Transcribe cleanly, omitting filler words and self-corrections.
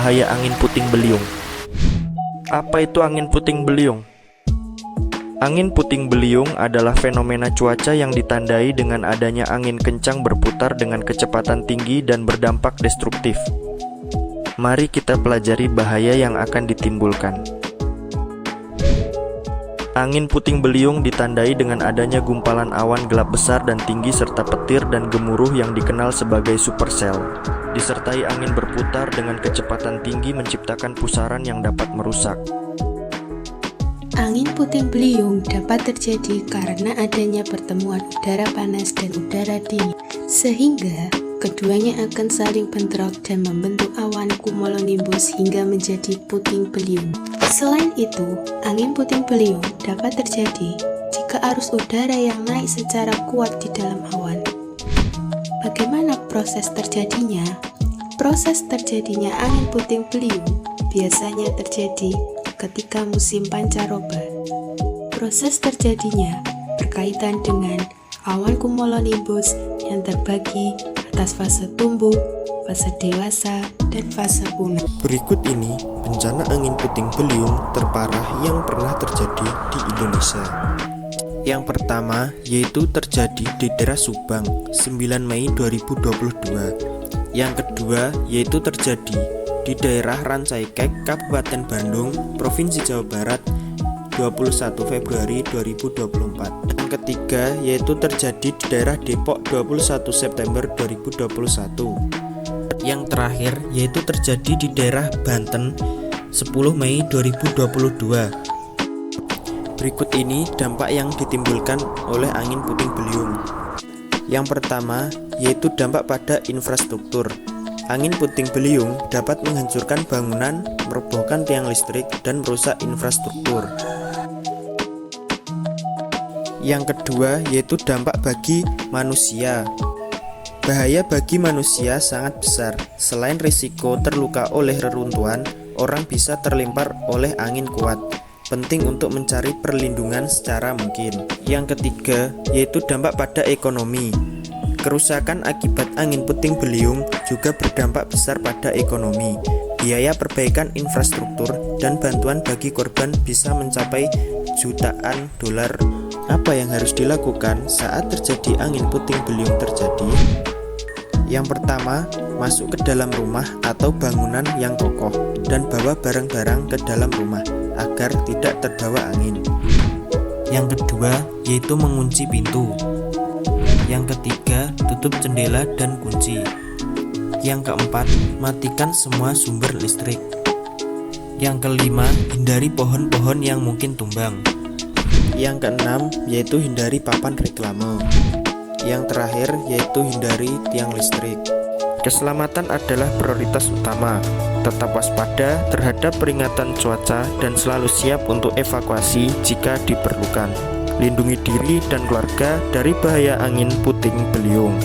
bahaya angin puting beliung. Apa itu angin puting beliung? Angin puting beliung adalah fenomena cuaca yang ditandai dengan adanya angin kencang berputar dengan kecepatan tinggi dan berdampak destruktif. Mari kita pelajari bahaya yang akan ditimbulkan. Angin puting beliung ditandai dengan adanya gumpalan awan gelap besar dan tinggi serta petir dan gemuruh yang dikenal sebagai supercell. Disertai angin berputar dengan kecepatan tinggi menciptakan pusaran yang dapat merusak. Angin puting beliung dapat terjadi karena adanya pertemuan udara panas dan udara dingin, sehingga keduanya akan saling bentrok dan membentuk awan cumulonimbus hingga menjadi puting beliung. Selain itu, angin puting beliung dapat terjadi jika arus udara yang naik secara kuat di dalam awan. Bagaimana proses terjadinya? Proses terjadinya angin puting beliung biasanya terjadi ketika musim pancaroba. Proses terjadinya berkaitan dengan awan cumulonimbus yang terbagi atas fase tumbuh, fase dewasa, dan fase punah. Berikut ini bencana angin puting beliung terparah yang pernah terjadi di Indonesia. Yang pertama yaitu terjadi di daerah Subang 9 Mei 2022. Yang kedua yaitu terjadi di daerah Rancaikek, Kabupaten Bandung, Provinsi Jawa Barat 21 Februari 2024. Yang ketiga yaitu terjadi di daerah Depok 21 September 2021. Yang terakhir yaitu terjadi di daerah Banten 10 Mei 2022. Berikut ini dampak yang ditimbulkan oleh angin puting beliung. Yang pertama yaitu dampak pada infrastruktur. Angin puting beliung dapat menghancurkan bangunan, merobohkan tiang listrik, dan merusak infrastruktur. Yang kedua yaitu dampak bagi manusia. Bahaya bagi manusia sangat besar. Selain risiko terluka oleh reruntuhan, orang bisa terlempar oleh angin kuat. Penting untuk mencari perlindungan secara mungkin. Yang ketiga yaitu dampak pada ekonomi. Kerusakan akibat angin puting beliung juga berdampak besar pada ekonomi. Biaya perbaikan infrastruktur dan bantuan bagi korban bisa mencapai jutaan dolar. Apa yang harus dilakukan saat terjadi angin puting beliung terjadi? Yang pertama, masuk ke dalam rumah atau bangunan yang kokoh dan bawa barang-barang ke dalam rumah agar tidak terbawa angin. Yang kedua, yaitu mengunci pintu. Yang ketiga, tutup jendela dan kunci. Yang keempat, matikan semua sumber listrik. Yang kelima, hindari pohon-pohon yang mungkin tumbang. Yang keenam, yaitu hindari papan reklame. Yang terakhir, yaitu hindari tiang listrik. Keselamatan adalah prioritas utama. Tetap waspada terhadap peringatan cuaca dan selalu siap untuk evakuasi jika diperlukan. Lindungi diri dan keluarga dari bahaya angin puting beliung.